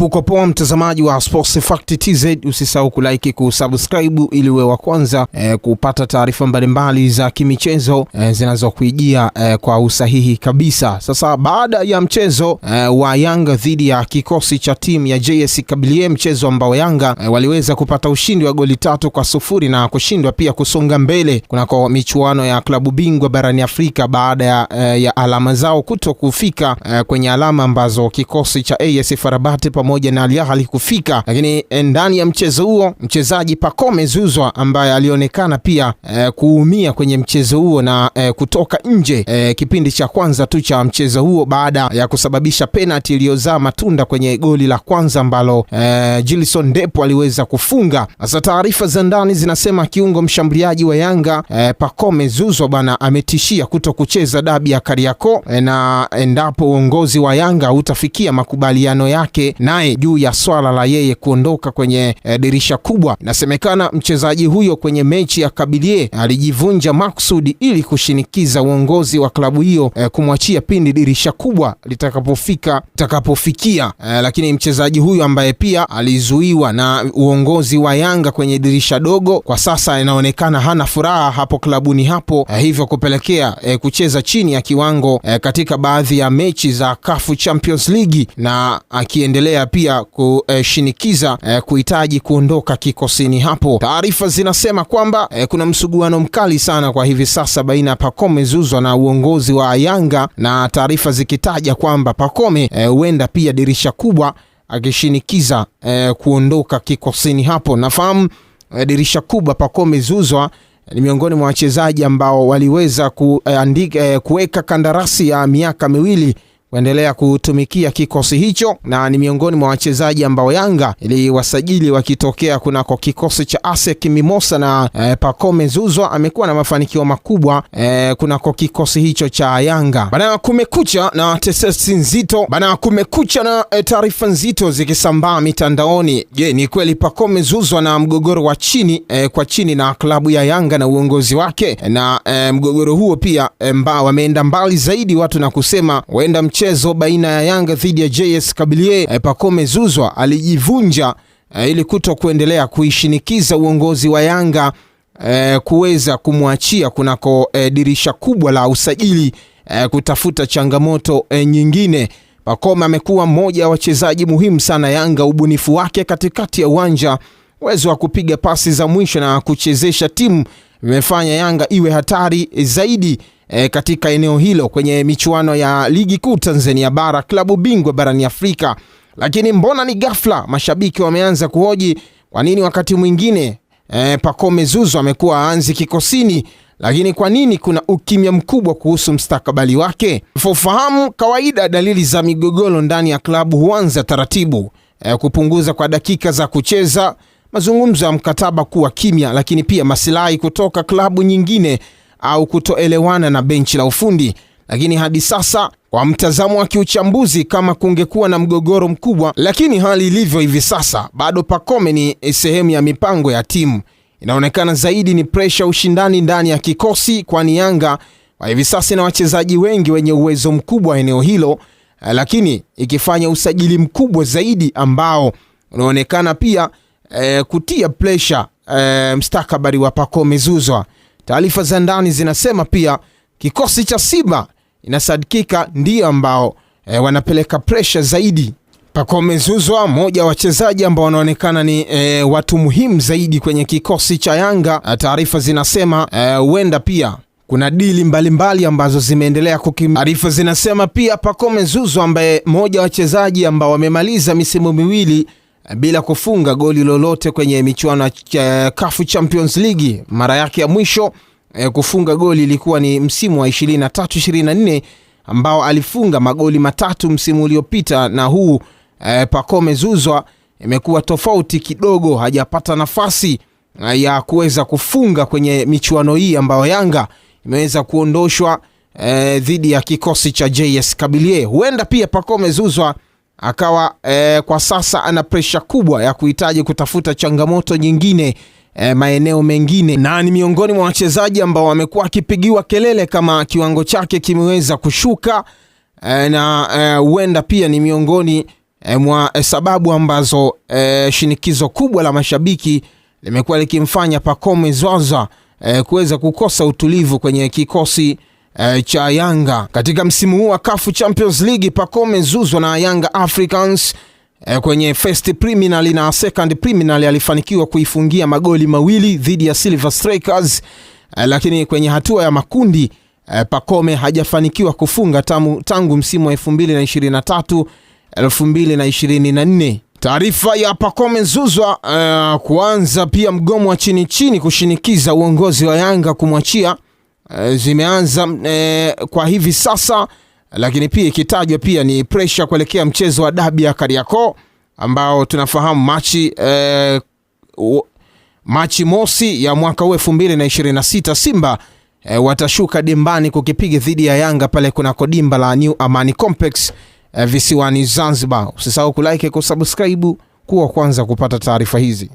Uko poa mtazamaji wa Sports Fact TZ, usisahau kulike, kusubscribe ili uwe wa kwanza kupata taarifa mbalimbali za kimichezo zinazokujia kwa usahihi kabisa. Sasa baada ya mchezo wa Yanga dhidi ya kikosi cha timu ya JS Kabylie, mchezo ambao Yanga waliweza kupata ushindi wa goli 3-0 na kushindwa pia kusonga mbele kunako michuano ya klabu bingwa barani Afrika baada ya alama zao kuto kufika kwenye alama ambazo kikosi cha AS FAR Rabat pamoja na Al Ahly kufika. Lakini ndani ya mchezo huo mchezaji Pacome Zouzoua ambaye alionekana pia kuumia kwenye mchezo huo na kutoka nje kipindi cha kwanza tu cha mchezo huo baada ya kusababisha penalty iliyozaa matunda kwenye goli la kwanza ambalo Gilson Depo aliweza kufunga. Sasa taarifa za ndani zinasema kiungo mshambuliaji wa Yanga Pacome Zouzoua bana ametishia kuto kucheza dabi ya Kariakoo na endapo uongozi wa Yanga utafikia makubaliano yake naye juu ya swala la yeye kuondoka kwenye dirisha kubwa. Inasemekana mchezaji huyo kwenye mechi ya Kabylie alijivunja maksudi ili kushinikiza uongozi wa klabu hiyo kumwachia pindi dirisha kubwa litakapofikia. Lakini mchezaji huyo ambaye pia alizuiwa na uongozi wa Yanga kwenye dirisha dogo, kwa sasa inaonekana hana furaha hapo klabuni hapo, hivyo kupelekea kucheza chini ya kiwango katika baadhi ya mechi za CAF Champions League na akiendelea pia kushinikiza kuhitaji kuondoka kikosini hapo. Taarifa zinasema kwamba kuna msuguano mkali sana kwa hivi sasa baina ya Pacome Zouzoua na uongozi wa Yanga, na taarifa zikitaja kwamba Pacome huenda pia dirisha kubwa akishinikiza kuondoka kikosini hapo. Nafahamu dirisha kubwa Pacome Zouzoua ni miongoni mwa wachezaji ambao waliweza kuweka kandarasi ya miaka 2 kuendelea kutumikia kikosi hicho, na ni miongoni mwa wachezaji ambao Yanga iliwasajili wakitokea kunako kikosi cha ASEC Mimosa, na Pacome Zouzoua amekuwa na mafanikio makubwa kunako kikosi hicho cha Yanga. Bana kumekucha na tetesi nzito, kumekucha na taarifa nzito zikisambaa mitandaoni. Je, ni kweli Pacome Zouzoua na mgogoro wa chini kwa chini na klabu ya Yanga na uongozi wake? Na mgogoro huo pia wameenda mbali zaidi watu na kusema huenda mchezo baina ya Yanga dhidi ya JS Kabylie Pacome Zouzoua alijivunja ili kuto kuendelea kuishinikiza uongozi wa Yanga kuweza kumwachia kunako dirisha kubwa la usajili kutafuta changamoto nyingine. Pacome amekuwa mmoja wa wachezaji muhimu sana Yanga. Ubunifu wake katikati ya uwanja, uwezo wa kupiga pasi za mwisho na kuchezesha timu vimefanya Yanga iwe hatari zaidi katika eneo hilo kwenye michuano ya ligi kuu Tanzania bara, klabu bingwa barani Afrika. Lakini mbona ni ghafla mashabiki wameanza kuhoji kwa nini wakati mwingine Pacome Zouzoua amekuwa aanzi kikosini, lakini kwa nini kuna ukimya mkubwa kuhusu mstakabali wake? Fahamu kawaida dalili za migogoro ndani ya klabu huanza taratibu, kupunguza kwa dakika za kucheza, mazungumzo ya mkataba kuwa kimya, lakini pia masilahi kutoka klabu nyingine au kutoelewana na benchi la ufundi. Lakini hadi sasa kwa mtazamo wa kiuchambuzi kama kungekuwa na mgogoro mkubwa, lakini hali ilivyo hivi sasa bado Pacome ni sehemu ya mipango ya timu. Inaonekana zaidi ni pressure, ushindani ndani ya kikosi, kwani Yanga kwa hivi sasa na wachezaji wengi wenye uwezo mkubwa eneo hilo, lakini ikifanya usajili mkubwa zaidi ambao unaonekana pia kutia pressure mstakabali wa Pacome Zouzoua. Taarifa za ndani zinasema pia kikosi cha Simba inasadikika ndio ambao wanapeleka pressure zaidi. Pacome Zouzoua mmoja wa wachezaji ambao wanaonekana ni watu muhimu zaidi kwenye kikosi cha Yanga. Taarifa zinasema huenda pia kuna dili mbalimbali ambazo zimeendelea taarifa zinasema pia Pacome Zouzoua ambaye mmoja wa wachezaji ambao wamemaliza misimu 2 bila kufunga goli lolote kwenye michuano ya CAF Champions League. Mara yake ya mwisho kufunga goli ilikuwa ni msimu wa 23-24 ambao alifunga magoli 3 msimu uliopita, na huu Pacome Zouzoua imekuwa tofauti kidogo, hajapata nafasi ya kuweza kufunga kwenye michuano hii ambayo Yanga imeweza kuondoshwa dhidi ya kikosi cha JS Kabylie. Huenda pia Pacome Zouzoua akawa kwa sasa ana pressure kubwa ya kuhitaji kutafuta changamoto nyingine maeneo mengine, na ni miongoni mwa wachezaji ambao wamekuwa akipigiwa kelele kama kiwango chake kimeweza kushuka, na huenda pia ni miongoni mwa sababu ambazo shinikizo kubwa la mashabiki limekuwa likimfanya Pacome Zouzoua kuweza kukosa utulivu kwenye kikosi cha Yanga. Katika msimu huu wa CAF Champions League, Pacome Zouzoua na Yanga Africans kwenye first preliminary na second preliminary alifanikiwa kuifungia magoli mawili dhidi ya Silver Strikers, lakini kwenye hatua ya makundi Pacome hajafanikiwa kufunga tangu msimu wa 2023 2024. Taarifa ya Pacome Zouzoua kuanza pia mgomo wa chini kushinikiza uongozi wa Yanga kumwachia zimeanza kwa hivi sasa, lakini pia ikitajwa pia ni pressure kuelekea mchezo wa dabi ya Kariakoo ambao tunafahamu Machi mosi ya mwaka 2026 Simba watashuka dimbani kukipiga dhidi ya Yanga pale kunako dimba la New Amani Complex visiwani Zanzibar. Usisahau kulike, kusubscribe kuwa kwanza kupata taarifa hizi.